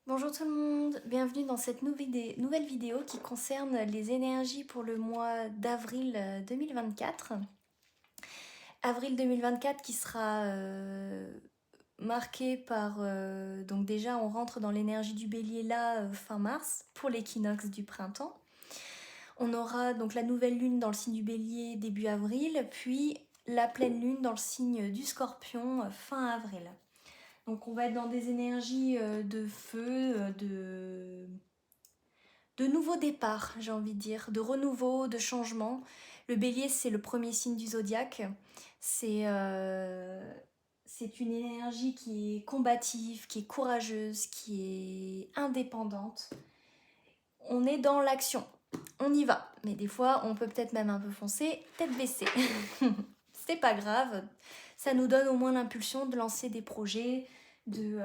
Bonjour tout le monde, bienvenue dans cette nouvelle vidéo qui concerne les énergies pour le mois d'avril 2024. Avril 2024 qui sera marqué par... donc déjà on rentre dans l'énergie du bélier là fin mars pour l'équinoxe du printemps. On aura donc la nouvelle lune dans le signe du bélier début avril, puis la pleine lune dans le signe du scorpion fin avril. Donc on va être dans des énergies de feu, de nouveaux départs, j'ai envie de dire, de renouveau, de changement. Le bélier, c'est le premier signe du zodiaque. C'est une énergie qui est combative, qui est courageuse, qui est indépendante. On est dans l'action, on y va. Mais des fois, on peut peut-être même un peu foncer, tête baissée. C'est pas grave, ça nous donne au moins l'impulsion de lancer des projets, de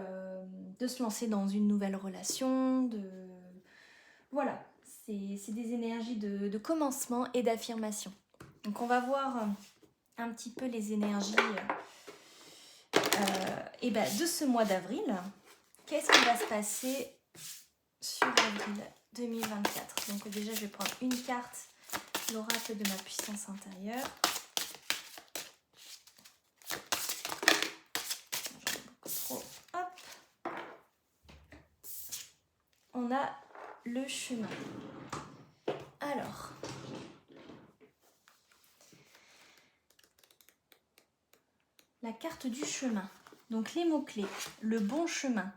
se lancer dans une nouvelle relation, voilà, c'est des énergies de commencement et d'affirmation. Donc on va voir un petit peu les énergies de ce mois d'avril. Qu'est-ce qui va se passer sur avril 2024? Donc déjà je vais prendre une carte, l'oracle de ma puissance intérieure. J'en ai beaucoup trop. Hop. On a le chemin. Alors, la carte du chemin. Donc les mots-clés, le bon chemin,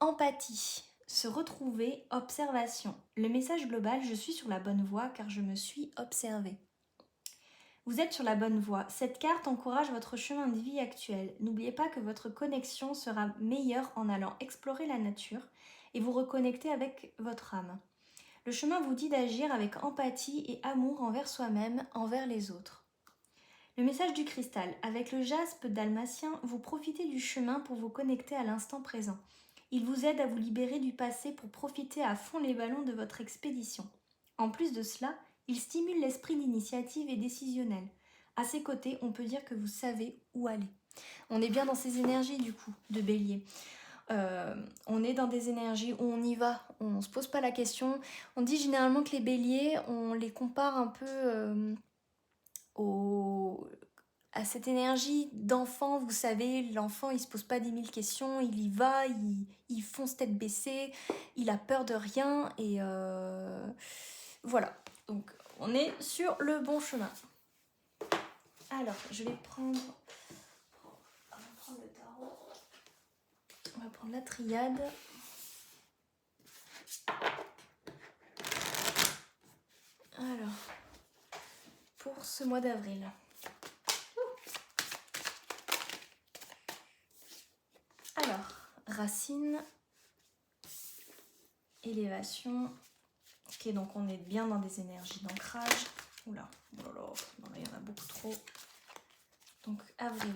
empathie, se retrouver, observation. Le message global, je suis sur la bonne voie car je me suis observée. Vous êtes sur la bonne voie. Cette carte encourage votre chemin de vie actuel. N'oubliez pas que votre connexion sera meilleure en allant explorer la nature et vous reconnecter avec votre âme. Le chemin vous dit d'agir avec empathie et amour envers soi-même, envers les autres. Le message du cristal. Avec le jaspe dalmatien, vous profitez du chemin pour vous connecter à l'instant présent. Il vous aide à vous libérer du passé pour profiter à fond les ballons de votre expédition. En plus de cela, il stimule l'esprit d'initiative et décisionnel. À ses côtés, on peut dire que vous savez où aller. On est bien dans ces énergies du coup, de bélier. On est dans des énergies où on y va, on ne se pose pas la question. On dit généralement que les béliers, on les compare un peu à cette énergie d'enfant, vous savez, l'enfant il se pose pas 10 000 questions, il y va, il fonce tête baissée, il a peur de rien et voilà. Donc on est sur le bon chemin. Alors je vais prendre, on va prendre le tarot, on va prendre la triade. Alors pour ce mois d'avril. Alors, racine, élévation. Ok, donc on est bien dans des énergies d'ancrage. Oula, oh là là, il y en a beaucoup trop. Donc, avril.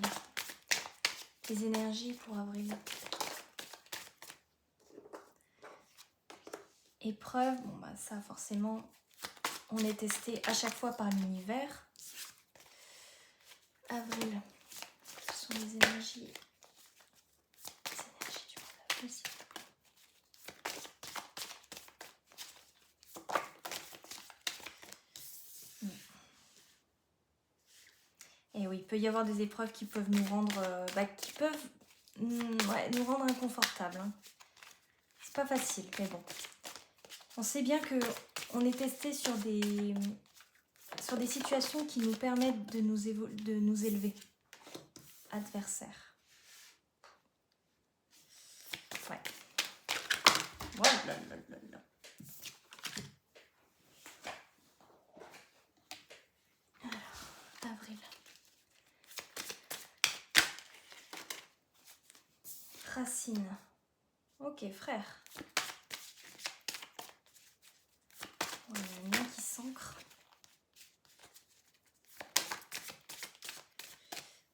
Les énergies pour avril. Épreuve, bon bah ça forcément, on est testé à chaque fois par l'univers. Avril, ce sont les énergies du monde invisible. Et oui, il peut y avoir des épreuves qui peuvent nous rendre, nous rendre inconfortables. Hein. C'est pas facile, mais bon. On sait bien que on est testé sur des situations qui nous permettent de nous élever. Adversaire. Ouais. Voilà. Alors, avril. Racine. Ok, frère. On a un lien qui s'ancre.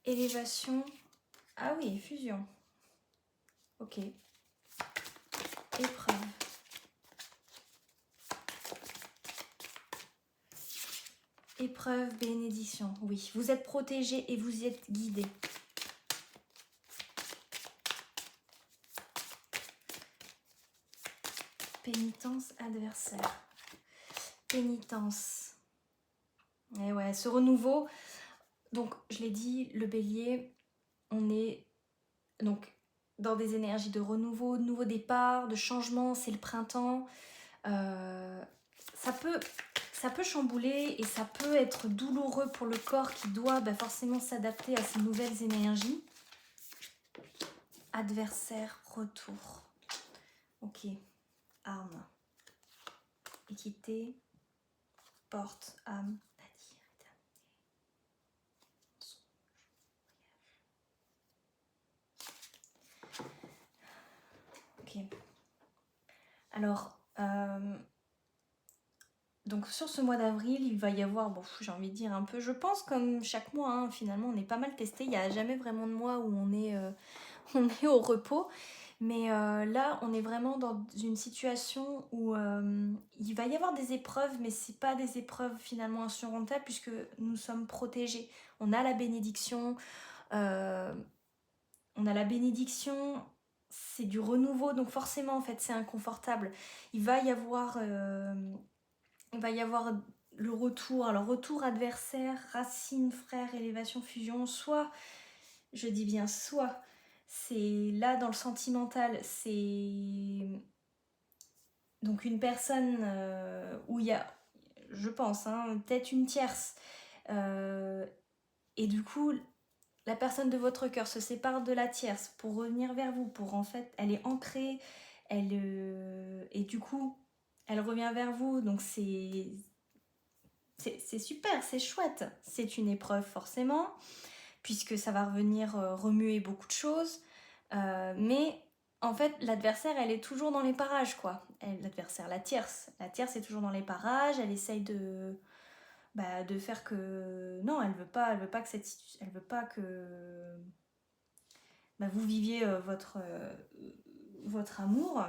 Élévation. Ah oui, fusion. Ok. Épreuve. Épreuve, bénédiction. Oui, vous êtes protégé et vous y êtes guidé. pénitence, adversaire. Pénitence. Et ouais, ce renouveau. Donc, je l'ai dit, le bélier, on est donc dans des énergies de renouveau, de nouveau départ, de changement, c'est le printemps. Ça peut chambouler et ça peut être douloureux pour le corps qui doit forcément s'adapter à ces nouvelles énergies. Adversaire, retour. Ok, arme. Équité, porte, âme, nadir, éternité. Ok. Alors, donc sur ce mois d'avril, il va y avoir, bon, j'ai envie de dire un peu, je pense comme chaque mois, hein, finalement, on est pas mal testé. Il n'y a jamais vraiment de mois où on est au repos. Mais là, on est vraiment dans une situation où il va y avoir des épreuves, mais c'est pas des épreuves finalement insurmontables puisque nous sommes protégés. On a la bénédiction, c'est du renouveau, donc forcément en fait c'est inconfortable. Il va y avoir le retour, alors retour adversaire, racine, frère, élévation, fusion, soit, je dis bien soit, c'est là dans le sentimental, c'est donc une personne où il y a, je pense, hein, peut-être une tierce, et du coup la personne de votre cœur se sépare de la tierce pour revenir vers vous, pour en fait, elle est ancrée, et du coup elle revient vers vous, donc c'est super, c'est chouette. C'est une épreuve forcément, puisque ça va revenir remuer beaucoup de choses. Mais en fait, l'adversaire, elle est toujours dans les parages, quoi. L'adversaire, la tierce est toujours dans les parages. Elle essaye de faire que... Non, elle veut pas que vous viviez votre amour.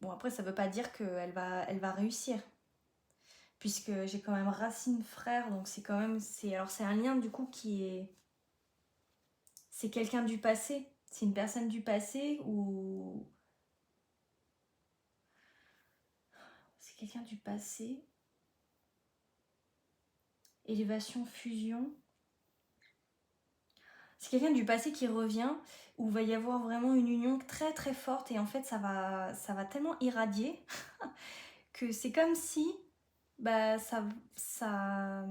Bon, après, ça veut pas dire qu'elle va réussir. Puisque j'ai quand même racine frère, donc c'est quand même... Alors c'est un lien du coup qui est... C'est quelqu'un du passé, c'est une personne du passé ou... C'est quelqu'un du passé. Élévation, fusion. C'est quelqu'un du passé qui revient, où il va y avoir vraiment une union très très forte et en fait ça va tellement irradier que c'est comme si ça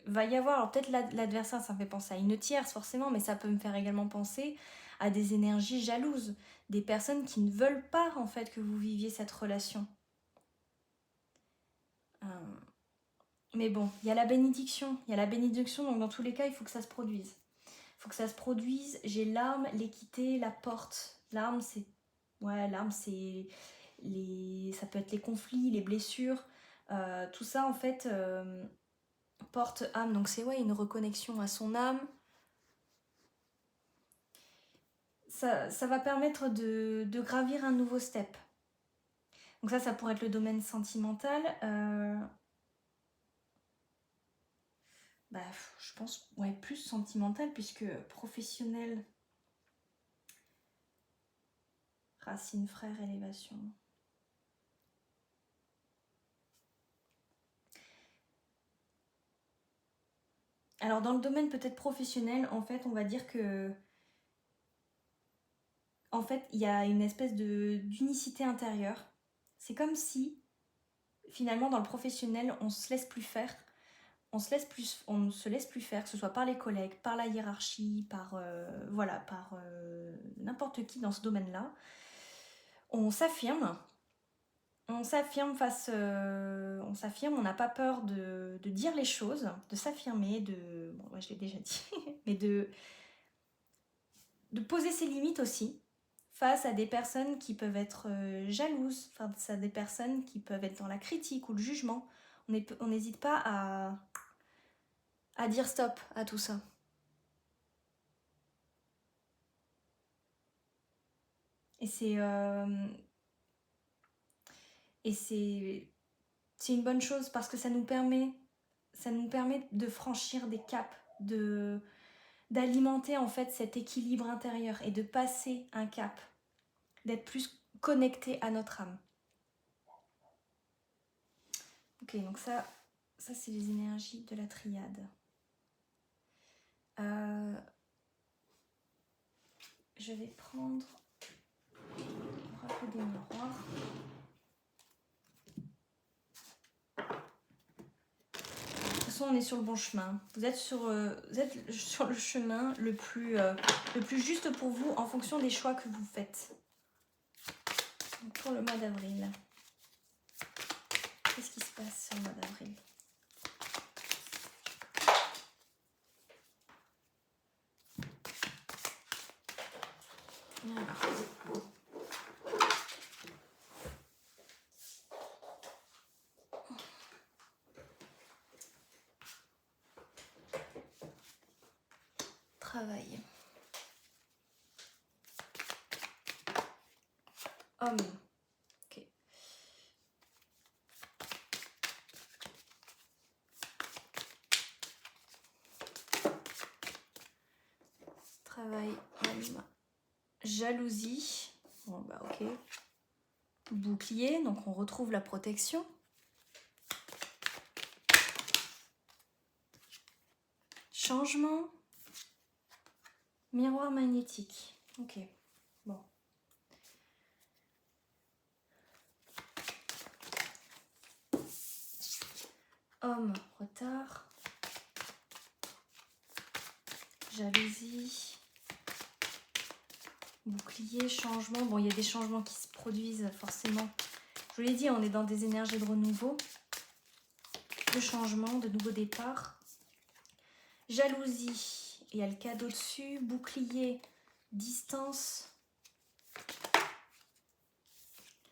va y avoir, alors peut-être l'adversaire, ça me fait penser à une tierce forcément, mais ça peut me faire également penser à des énergies jalouses, des personnes qui ne veulent pas en fait que vous viviez cette relation. Mais bon, il y a la bénédiction, donc dans tous les cas, il faut que ça se produise. J'ai l'arme, l'équité, la porte. L'arme, c'est... Ouais, l'arme, c'est... Ça peut être les conflits, les blessures, tout ça en fait... porte âme, donc c'est une reconnexion à son âme. Ça va permettre de gravir un nouveau step. Donc ça pourrait être le domaine sentimental. Je pense plus sentimental puisque professionnel, racine, frère, élévation. Alors dans le domaine peut-être professionnel, en fait, on va dire que en fait, il y a une espèce d'unicité intérieure. C'est comme si finalement dans le professionnel, on se laisse plus faire. On ne se laisse plus faire, que ce soit par les collègues, par la hiérarchie, par n'importe qui dans ce domaine-là. On s'affirme on s'affirme, on n'a pas peur de dire les choses, de s'affirmer, je l'ai déjà dit, mais de poser ses limites aussi face à des personnes qui peuvent être jalouses, face à des personnes qui peuvent être dans la critique ou le jugement. On n'hésite pas à dire stop à tout ça. Et c'est une bonne chose parce que ça nous permet de franchir des caps, d'alimenter en fait cet équilibre intérieur et de passer un cap. d'être plus connecté à notre âme. Ok, donc ça c'est les énergies de la triade. Je vais prendre l'oracle des miroirs. De toute façon, on est sur le bon chemin. Vous êtes sur le chemin le plus juste pour vous en fonction des choix que vous faites. Donc pour le mois d'avril, qu'est-ce qui se passe sur le mois d'avril? Travail. Homme. Ok. Travail, homme. Jalousie. Bon bah ok. Bouclier, donc on retrouve la protection. Changement. Miroir magnétique. Ok. Bon. Homme, retard. Jalousie. Bouclier, changement. Bon, il y a des changements qui se produisent forcément. Je vous l'ai dit, on est dans des énergies de renouveau. De changement, de nouveau départ. Jalousie, il y a le cadeau dessus. Bouclier, distance.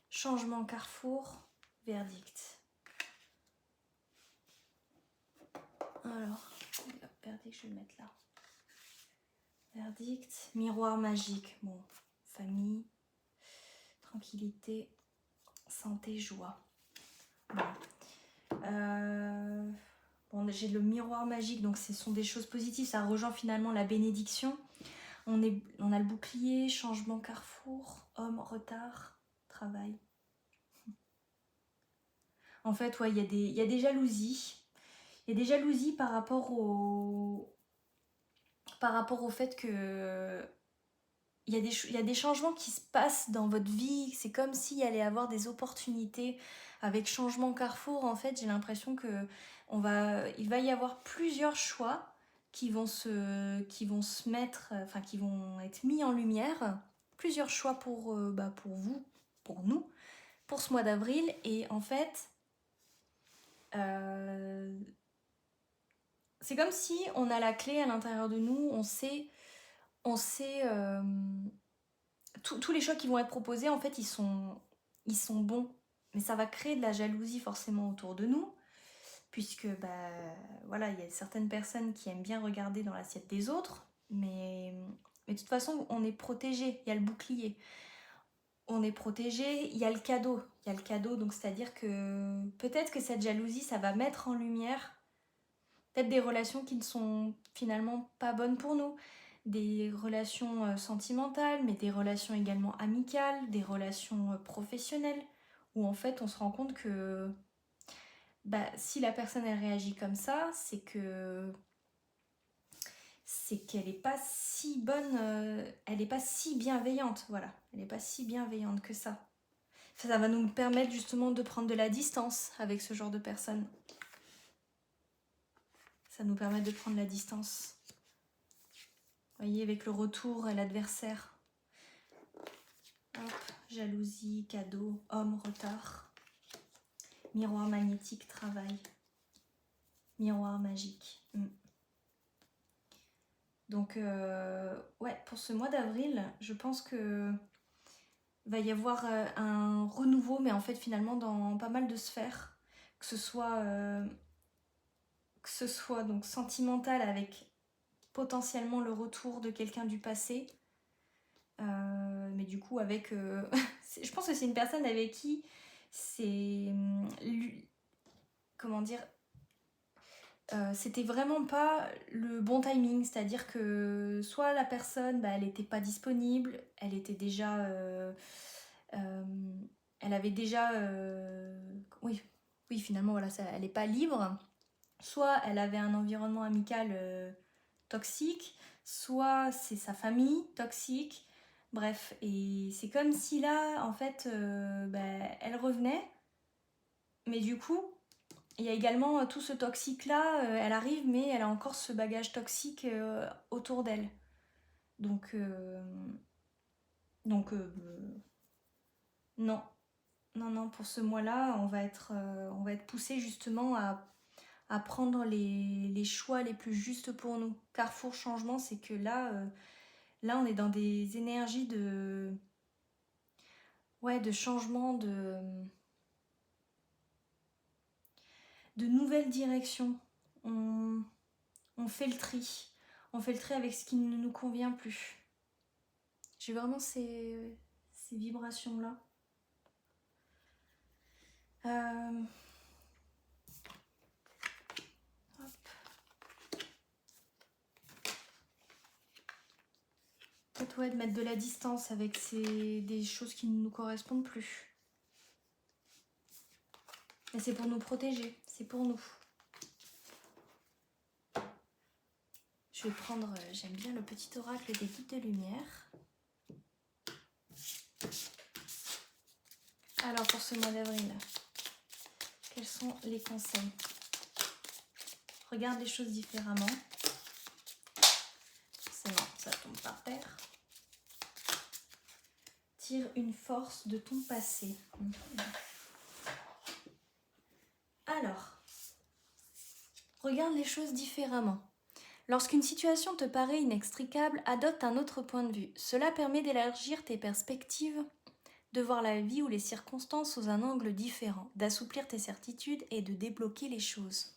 Changement, carrefour. Verdict. Alors, verdict, je vais le mettre là. Verdict, miroir magique. Bon, famille, tranquillité, santé, joie. Bon, j'ai le miroir magique, donc ce sont des choses positives. Ça rejoint finalement la bénédiction. On a le bouclier, changement, carrefour, homme, retard, travail. En fait, ouais, il y a des jalousies. Il y a des jalousies par rapport au fait que il y a des changements qui se passent dans votre vie. C'est comme s'il allait y avoir des opportunités. Avec changement carrefour, en fait, j'ai l'impression que il va y avoir plusieurs choix qui vont se mettre, enfin qui vont être mis en lumière. Plusieurs choix pour vous, pour nous, pour ce mois d'avril. Et en fait, c'est comme si on a la clé à l'intérieur de nous. On sait tous les choix qui vont être proposés, en fait, ils sont bons. Mais ça va créer de la jalousie forcément autour de nous. Puisque, voilà, il y a certaines personnes qui aiment bien regarder dans l'assiette des autres. Mais de toute façon, on est protégé. Il y a le bouclier. On est protégé. Il y a le cadeau. Il y a le cadeau, donc c'est-à-dire que peut-être que cette jalousie, ça va mettre en lumière peut-être des relations qui ne sont finalement pas bonnes pour nous. Des relations sentimentales, mais des relations également amicales, des relations professionnelles, où en fait on se rend compte que si la personne elle réagit comme ça, c'est qu'elle n'est pas si bonne, elle n'est pas si bienveillante, voilà, elle n'est pas si bienveillante que ça. Ça va nous permettre justement de prendre de la distance avec ce genre de personnes. Ça nous permet de prendre la distance. Vous voyez, avec le retour et l'adversaire. Hop, jalousie, cadeau, homme, retard. Miroir magnétique, travail. Miroir magique. Donc, ouais, pour ce mois d'avril, je pense que va y avoir un renouveau, mais en fait, finalement, dans pas mal de sphères. Que ce soit donc sentimental avec potentiellement le retour de quelqu'un du passé. Mais du coup, avec... je pense que c'est une personne avec qui c'est... comment dire, c'était vraiment pas le bon timing, c'est-à-dire que soit la personne, elle n'était pas disponible, elle était déjà... elle avait déjà... oui, finalement, voilà, elle n'est pas libre. Soit elle avait un environnement amical toxique, soit c'est sa famille toxique. Bref, et c'est comme si là, en fait, elle revenait, mais du coup, il y a également tout ce toxique-là, elle arrive, mais elle a encore ce bagage toxique autour d'elle. Donc, non. Non, pour ce mois-là, on va être poussé justement à prendre les choix les plus justes pour nous. Carrefour changement, c'est que là, on est dans des énergies de changement, de nouvelles directions. On fait le tri. On fait le tri avec ce qui ne nous convient plus. J'ai vraiment ces vibrations-là. Peut-être de mettre de la distance avec des choses qui ne nous correspondent plus. Et c'est pour nous protéger, c'est pour nous. Je vais prendre, j'aime bien le petit oracle des guides de lumière. Alors pour ce mois d'avril, quels sont les conseils? Regarde les choses différemment. Forcément, ça tombe par terre. Tire une force de ton passé. Alors, regarde les choses différemment. Lorsqu'une situation te paraît inextricable, adopte un autre point de vue. Cela permet d'élargir tes perspectives, de voir la vie ou les circonstances sous un angle différent, d'assouplir tes certitudes et de débloquer les choses.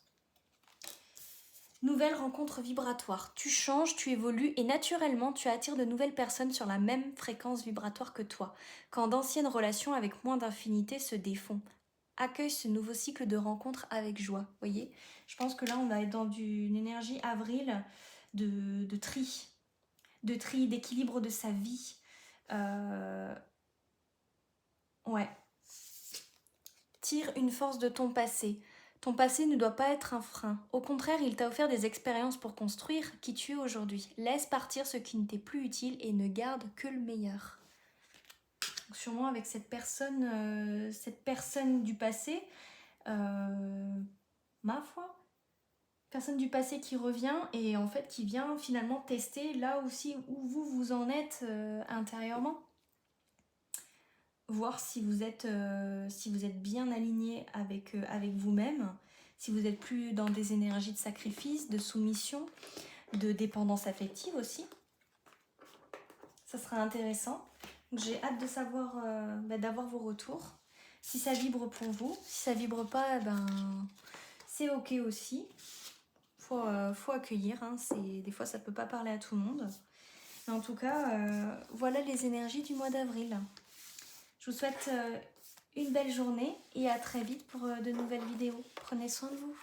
Nouvelle rencontre vibratoire. Tu changes, tu évolues et naturellement tu attires de nouvelles personnes sur la même fréquence vibratoire que toi, quand d'anciennes relations avec moins d'infinité se défont. Accueille ce nouveau cycle de rencontres avec joie. Voyez, je pense que là on va être dans une énergie avril de tri, d'équilibre de sa vie. Ouais. Tire une force de ton passé. Ton passé ne doit pas être un frein. Au contraire, il t'a offert des expériences pour construire qui tu es aujourd'hui. Laisse partir ce qui ne t'est plus utile et ne garde que le meilleur. Donc sûrement avec cette personne du passé, ma foi, personne du passé qui revient et en fait qui vient finalement tester là aussi où vous en êtes intérieurement. Voir si vous êtes bien aligné avec vous-même, si vous n'êtes plus dans des énergies de sacrifice, de soumission, de dépendance affective aussi. Ça sera intéressant. J'ai hâte de savoir, d'avoir vos retours. Si ça vibre pour vous, si ça vibre pas, c'est ok aussi. Faut accueillir, hein. Des fois ça peut pas parler à tout le monde. Mais en tout cas, voilà les énergies du mois d'avril. Je vous souhaite une belle journée et à très vite pour de nouvelles vidéos. Prenez soin de vous.